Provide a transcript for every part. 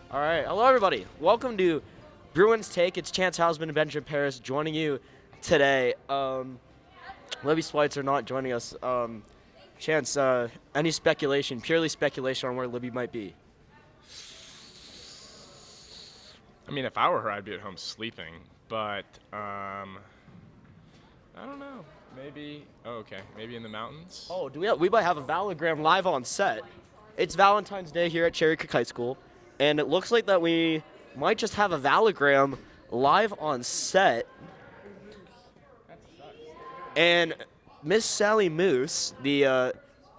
All right. Hello, everybody. Welcome to Bruins Take. It's Chance Hausman and Benjamin Paris joining you today. Libby Switzer not joining us. Chance, any speculation, purely speculation on where Libby might be? I mean, if I were her, I'd be at home sleeping. But I don't know. Maybe. Oh, okay. Maybe in the mountains. Oh, we might have a valogram live on set. It's Valentine's Day here at Cherry Creek High School, and it looks like that we might just have a valogram live on set. And Miss Sally Moose, the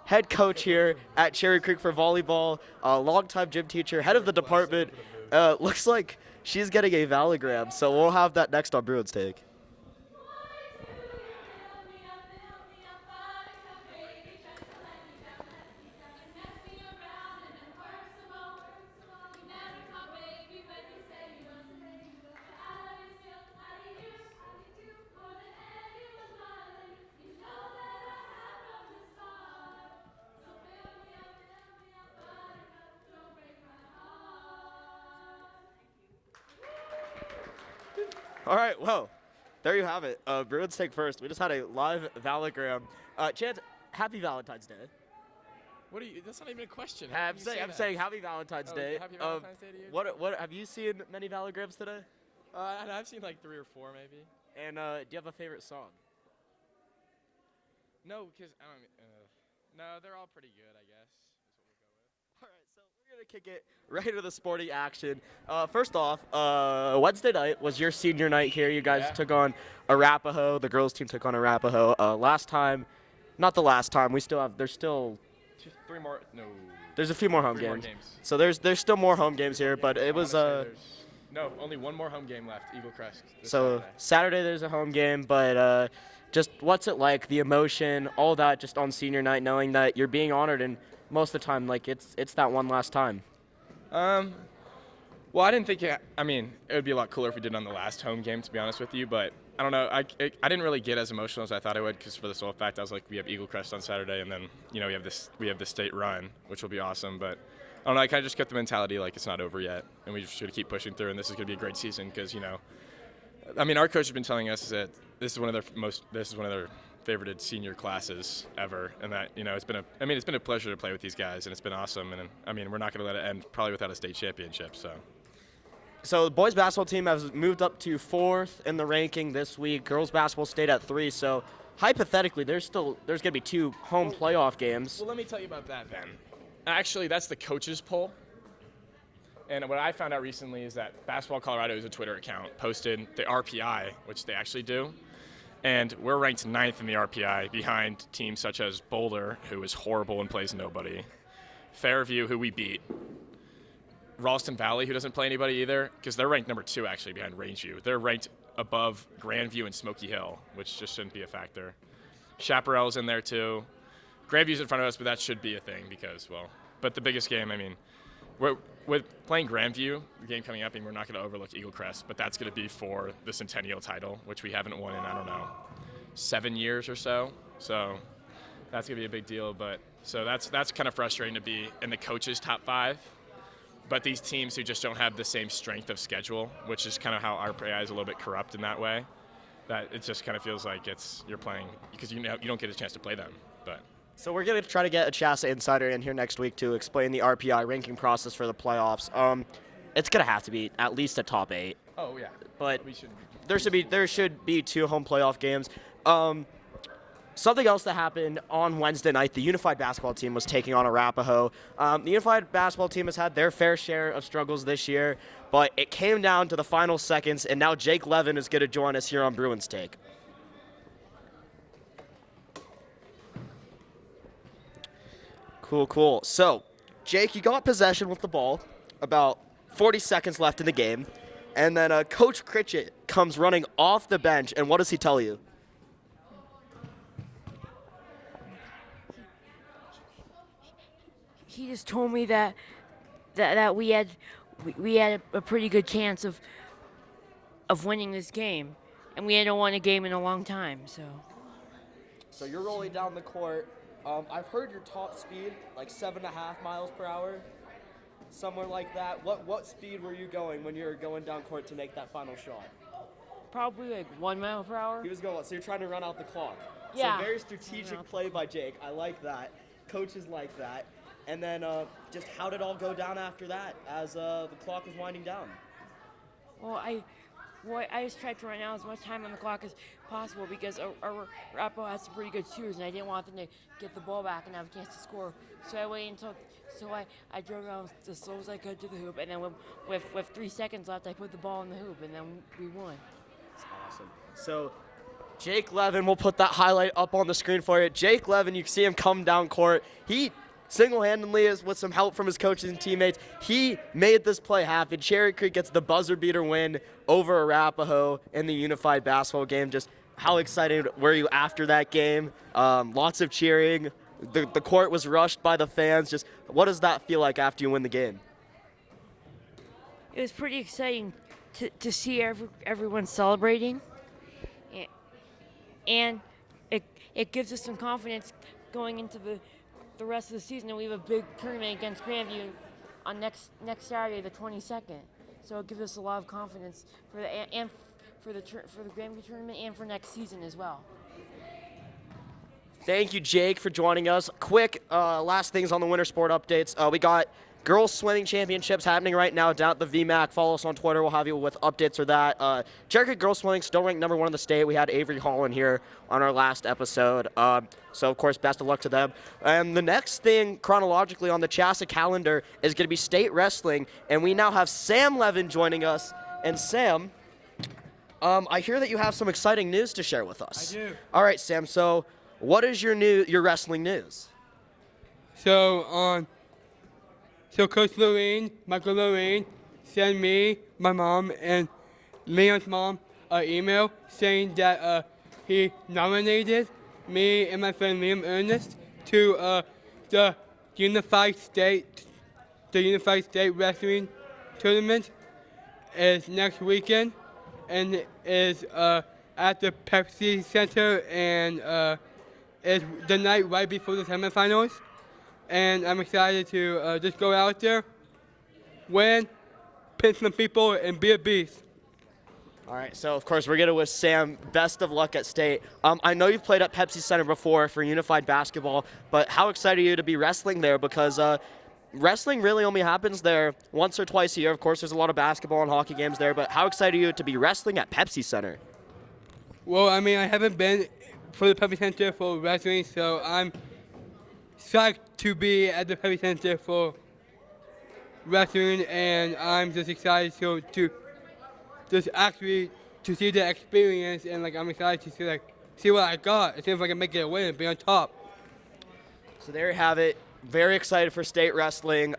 head coach here at Cherry Creek for volleyball, longtime gym teacher, head of the department, looks like she's getting a valogram. So we'll have that next on Bruins Take. All right, well, there you have it. Bruins Take first. We just had a live valogram. Chance, happy Valentine's Day. What are you? That's not even a question. I'm saying happy Valentine's Day. Happy Valentine's Day to you. What have you seen many valograms today? I've seen like 3 or 4 maybe. And do you have a favorite song? No, because I don't. No, they're all pretty good, I guess. Is what we'll go with. All right, so we're going to kick it right into the sporting action. First off, Wednesday night was your senior night here. You guys took on Arapahoe. The girls' team took on Arapahoe. Not the last time. There's still 3 more. No. There's a few more home 3 more games. games. So there's still more home games here, but it was No, only 1 more home game left. Eagle Crest. so Saturday there's a home game, but just what's it like, the emotion, all that, just on senior night, knowing that you're being honored, and most of the time, like it's that one last time. Well, I didn't think it. I mean, it would be a lot cooler if we did it on the last home game, to be honest with you. But I don't know. I didn't really get as emotional as I thought I would, because for the sole fact I was like, we have Eagle Crest on Saturday, and then we have the state run, which will be awesome. But I don't know. I kind of just kept the mentality like it's not over yet, and we just should keep pushing through, and this is going to be a great season because I mean, our coach has been telling us that this is one of their favorited senior classes ever, and that it's been a pleasure to play with these guys, and it's been awesome. And I mean, we're not going to let it end probably without a state championship. So the boys basketball team has moved up to 4th in the ranking this week. Girls basketball stayed at 3. So hypothetically, there's going to be 2 home playoff games. Well, let me tell you about that then. Actually, that's the coaches poll. And what I found out recently is that Basketball Colorado is a Twitter account, posted the RPI, which they actually do. And we're ranked 9th in the RPI, behind teams such as Boulder, who is horrible and plays nobody, Fairview, who we beat, Ralston Valley, who doesn't play anybody either, because they're ranked number 2 actually behind Rangeview. They're ranked above Grandview and Smoky Hill, which just shouldn't be a factor. Chaparral's in there too. Grandview's in front of us, but that should be a thing because, but the biggest game, I mean, with playing Grandview, the game coming up, and we're not going to overlook Eagle Crest, but that's going to be for the Centennial title, which we haven't won in, 7 years or so. So that's going to be a big deal. But so that's kind of frustrating to be in the coaches' top 5. But these teams who just don't have the same strength of schedule, which is kind of how our RPI is a little bit corrupt in that way, that it just kind of feels like you're playing because you don't get a chance to play them. But So we're going to try to get a Chassa insider in here next week to explain the RPI ranking process for the playoffs. It's going to have to be at least a top 8. Oh yeah, but there should be 2 home playoff games. Something else that happened on Wednesday night, the Unified basketball team was taking on Arapahoe. The Unified basketball team has had their fair share of struggles this year, but it came down to the final seconds, and now Jake Levin is going to join us here on Bruins Take. Cool. So, Jake, you got possession with the ball, about 40 seconds left in the game, and then Coach Critchett comes running off the bench, and what does he tell you? He just told me that we had a pretty good chance of winning this game, and we hadn't won a game in a long time. So you're rolling down the court. I've heard your top speed, like 7.5 miles per hour. somewhere like that. What speed were you going when you were going down court to make that final shot? Probably like 1 mile per hour. He was going, so you're trying to run out the clock. Yeah. So very strategic play by Jake. I like that. Coaches like that. And then just how did it all go down after that as the clock was winding down? Well, I just tried to run out as much time on the clock as possible because our Rappo has some pretty good shooters, and I didn't want them to get the ball back and have a chance to score. So I waited until, I drove around as slow as I could to the hoop, and then with 3 seconds left, I put the ball in the hoop, and then we won. That's awesome. So Jake Levin, we'll put that highlight up on the screen for you. Jake Levin, you can see him come down court. He single-handedly, is with some help from his coaches and teammates, he made this play happen. Cherry Creek gets the buzzer beater win over Arapahoe in the unified basketball game. Just how excited were you after that game? Lots of cheering. The court was rushed by the fans. Just what does that feel like after you win the game? It was pretty exciting to see everyone celebrating, and it gives us some confidence going into the rest of the season. And we have a big tournament against Grandview on next Saturday, the 22nd. So it gives us a lot of confidence for the Grandview tournament and for next season as well. Thank you, Jake, for joining us. Quick last things on the winter sport updates. We got girls swimming championships happening right now down at the VMAC. Follow us on Twitter. We'll have you with updates for that. Cherry Creek girls swimming still ranked #1 in the state. We had Avery Holland here on our last episode. So, of course, best of luck to them. And the next thing chronologically on the Chassa calendar is going to be state wrestling. And we now have Sam Levin joining us. And Sam, I hear that you have some exciting news to share with us. I do. All right, Sam. So what is your wrestling news? So Coach Lorraine, Michael Lorraine, sent me, my mom, and Leon's mom an email saying that he nominated me and my friend Liam Ernest to the Unified State Wrestling Tournament is next weekend, and is at the Pepsi Center, and is the night right before the semifinals. And I'm excited to just go out there, win, pin some people, and be a beast. All right, so of course we're going to wish Sam best of luck at state. I know you've played at Pepsi Center before for unified basketball, but how excited are you to be wrestling there? Because wrestling really only happens there once or twice a year. Of course, there's a lot of basketball and hockey games there, but how excited are you to be wrestling at Pepsi Center? Well, I mean, I haven't been for the Pepsi Center for wrestling, so I'm psyched to be at the Pepsi Center for wrestling, and I'm just excited to just actually to see the experience, and I'm excited to see what I got and see if I can make it a win and be on top. So there you have it. Very excited for state wrestling.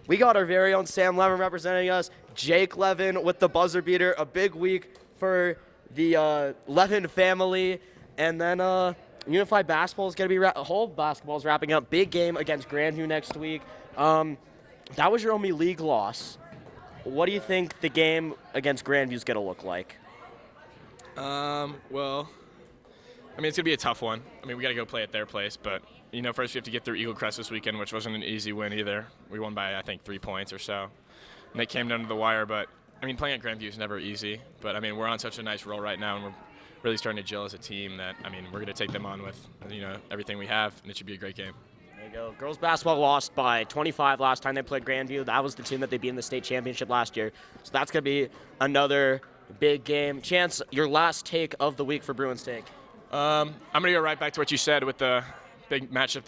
We got our very own Sam Levin representing us. Jake Levin with the buzzer beater. A big week for the Levin family, and then unified basketball is going to be whole basketball is wrapping up. Big game against Grandview next week. That was your only league loss. What do you think the game against Grandview is going to look like? Well, I mean, it's going to be a tough one. I mean, we got to go play at their place, but, first we have to get through Eagle Crest this weekend, which wasn't an easy win either. We won by, I think, 3 points or so. And they came down to the wire, but, playing at Grandview is never easy. But, we're on such a nice roll right now, and we're really starting to gel as a team that, we're going to take them on with, everything we have, and it should be a great game. There you go. Girls basketball lost by 25 last time they played Grandview. That was the team that they beat in the state championship last year. So that's going to be another big game. Chance, your last take of the week for Bruins Take. I'm going to go right back to what you said with the big matchup,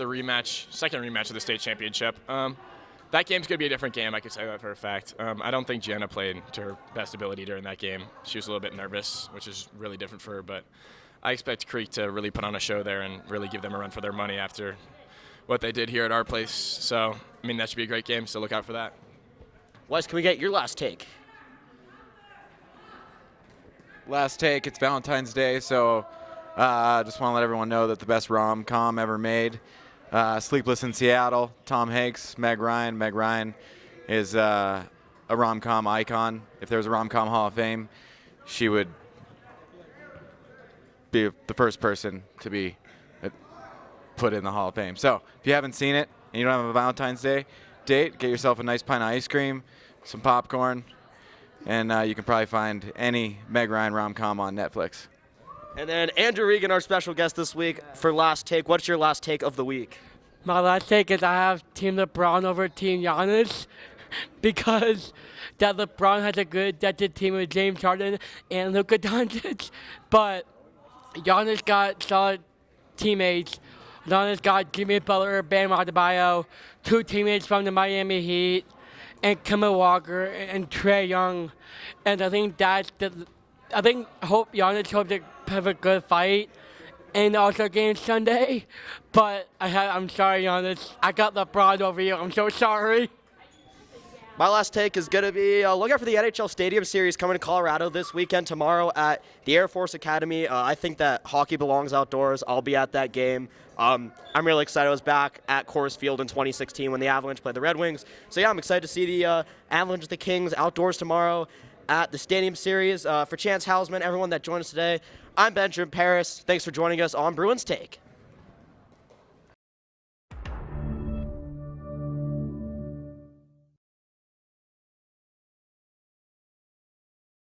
second rematch of the state championship. That game's going to be a different game, I can say that for a fact. I don't think Gianna played to her best ability during that game. She was a little bit nervous, which is really different for her, but I expect Creek to really put on a show there and really give them a run for their money after what they did here at our place. So, that should be a great game, so look out for that. Wes, can we get your last take? Last take, it's Valentine's Day, so just want to let everyone know that the best rom-com ever made, Sleepless in Seattle, Tom Hanks, Meg Ryan. Meg Ryan is a rom-com icon. If there was a rom-com Hall of Fame, she would be the first person to be put in the Hall of Fame. So if you haven't seen it and you don't have a Valentine's Day, date, get yourself a nice pint of ice cream, some popcorn, and you can probably find any Meg Ryan rom-com on Netflix. And then Andrew Regan, our special guest this week for Last Take. What's your last take of the week? My last take is I have Team LeBron over Team Giannis because that LeBron has a good adapted team with James Harden and Luka Doncic, but Giannis got solid teammates. Giannis got Jimmy Butler, Bam Adebayo, 2 teammates from the Miami Heat, and Kemba Walker and Trae Young, and I think hope Giannis hopes to have a good fight in the All-Star game Sunday, but I'm sorry, Giannis. I got LeBron over you. I'm so sorry. My last take is going to be look out for the NHL Stadium Series coming to Colorado this weekend tomorrow at the Air Force Academy. I think that hockey belongs outdoors. I'll be at that game. I'm really excited. I was back at Coors Field in 2016 when the Avalanche played the Red Wings. So, yeah, I'm excited to see the Avalanche and the Kings outdoors tomorrow at the Stadium Series. For Chance Hausman, everyone that joined us today, I'm Benjamin Paris. Thanks for joining us on Bruins Take.